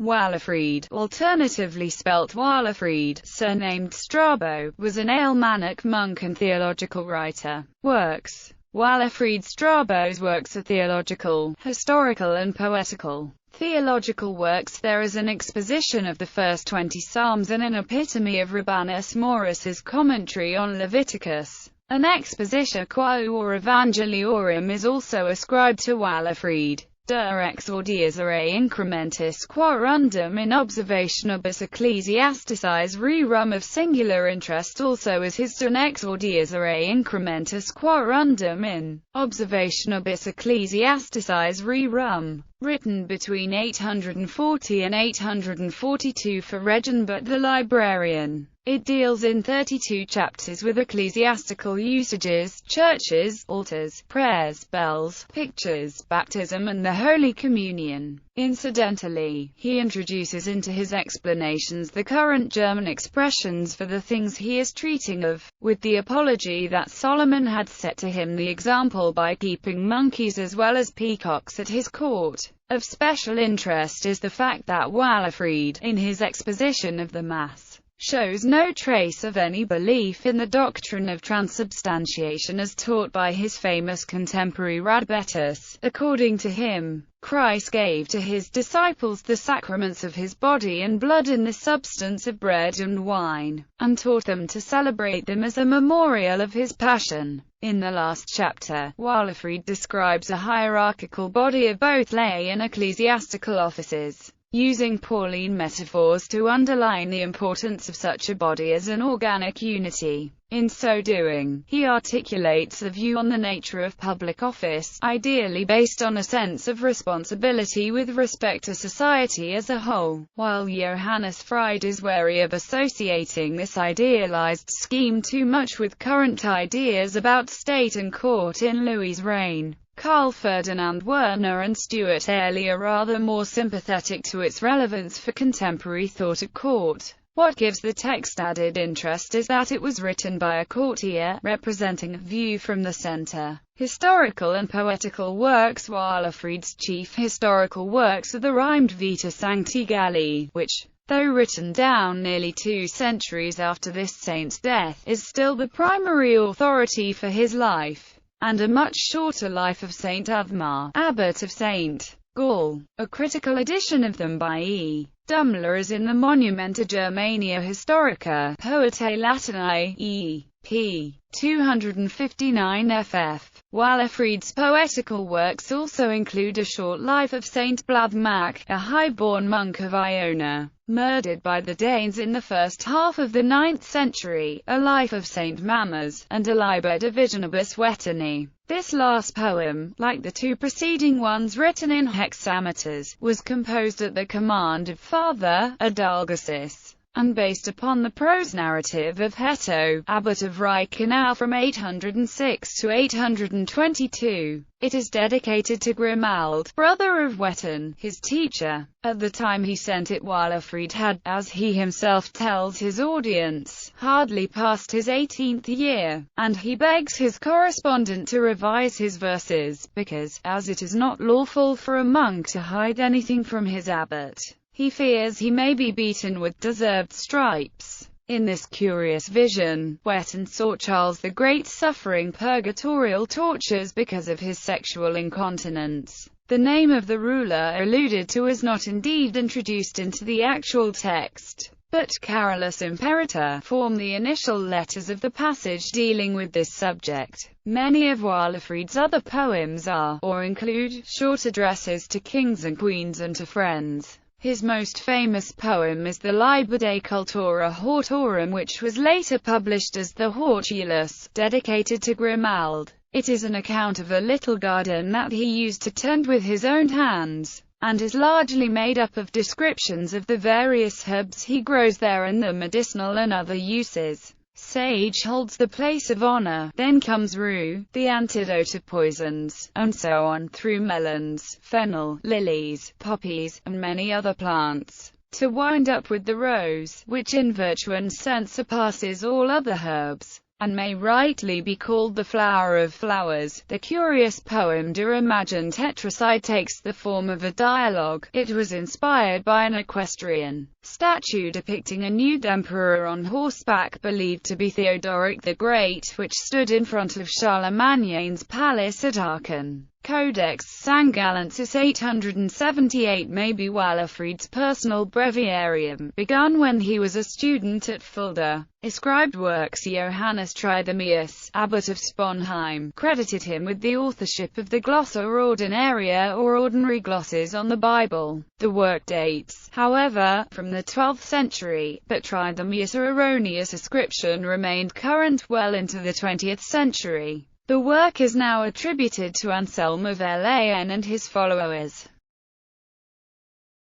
Walafrid, alternatively spelt Walafrid, surnamed Strabo, was an Alemannic monk and theological writer. Works. Walafrid Strabo's works are theological, historical and poetical. Theological works: there is an exposition of the first 20 Psalms and an epitome of Rabanus Maurus's commentary on Leviticus. An expositio or evangeliorum is also ascribed to Walafrid. Der exordias are incrementis quarundum in observationibus ecclesiasticis rerum. Of singular interest also is his De exordias are incrementis quarundum in observationibus ecclesiasticis rerum, written between 840 and 842 for Reginbert the librarian. It deals in 32 chapters with ecclesiastical usages, churches, altars, prayers, bells, pictures, baptism and the Holy Communion. Incidentally, he introduces into his explanations the current German expressions for the things he is treating of, with the apology that Solomon had set to him the example by keeping monkeys as well as peacocks at his court. Of special interest is the fact that Walafrid, in his exposition of the Mass, shows no trace of any belief in the doctrine of transubstantiation as taught by his famous contemporary Radbetus. According to him, Christ gave to his disciples the sacraments of his body and blood in the substance of bread and wine, and taught them to celebrate them as a memorial of his passion. In the last chapter, Walafrid describes a hierarchical body of both lay and ecclesiastical offices, using Pauline metaphors to underline the importance of such a body as an organic unity. In so doing, he articulates a view on the nature of public office, ideally based on a sense of responsibility with respect to society as a whole, while Johannes Fried is wary of associating this idealized scheme too much with current ideas about state and court in Louis's reign. Karl Ferdinand Werner and Stuart Airlie are rather more sympathetic to its relevance for contemporary thought at court. What gives the text added interest is that it was written by a courtier, representing a view from the center. Historical and poetical works: Walafrid's chief historical works are the rhymed Vita Sancti Galli, which, though written down nearly 2 centuries after this saint's death, is still the primary authority for his life, and a much shorter life of Saint Othmar, abbot of St. Gall. A critical edition of them by E. Dummler is in the Monumenta Germania Historica, Poetae Latinae, e.p. 259 ff. Walafrid's poetical works also include a short life of Saint Blathermac, a high-born monk of Iona, murdered by the Danes in the first half of the 9th century, a life of Saint Mammers, and a Liber Divisionibus Wetini. This last poem, like the 2 preceding ones written in hexameters, was composed at the command of Father Adalgisis, and based upon the prose narrative of Hetto, abbot of Reichenau from 806 to 822. It is dedicated to Grimald, brother of Wettin, his teacher. At the time he sent it, Walafrid had, as he himself tells his audience, hardly passed his 18th year, and he begs his correspondent to revise his verses, because, as it is not lawful for a monk to hide anything from his abbot, he fears he may be beaten with deserved stripes. In this curious vision, Wettin saw Charles the Great suffering purgatorial tortures because of his sexual incontinence. The name of the ruler alluded to is not indeed introduced into the actual text, but Carolus Imperator form the initial letters of the passage dealing with this subject. Many of Walafrid's other poems are, or include, short addresses to kings and queens and to friends. His most famous poem is the Liber de Cultura Hortorum, which was later published as the Hortulus, dedicated to Grimald. It is an account of a little garden that he used to tend with his own hands, and is largely made up of descriptions of the various herbs he grows there and their medicinal and other uses. Sage holds the place of honor, then comes rue, the antidote to poisons, and so on through melons, fennel, lilies, poppies, and many other plants, to wind up with the rose, which in virtue and scent surpasses all other herbs. and may rightly be called the flower of flowers. The curious poem De Imagine Tetracide takes the form of a dialogue. It was inspired by an equestrian statue depicting a nude emperor on horseback, believed to be Theodoric the Great, which stood in front of Charlemagne's palace at Aachen. Codex Sangallensis 878 may be Walafrid's personal breviarium, begun when he was a student at Fulda. Ascribed works. Johannes Trithemius, abbot of Sponheim, credited him with the authorship of the Glossa Ordinaria, or ordinary glosses on the Bible. The work dates, however, from the 12th century, but Trithemius' erroneous ascription remained current well into the 20th century. The work is now attributed to Anselm of Laon and his followers.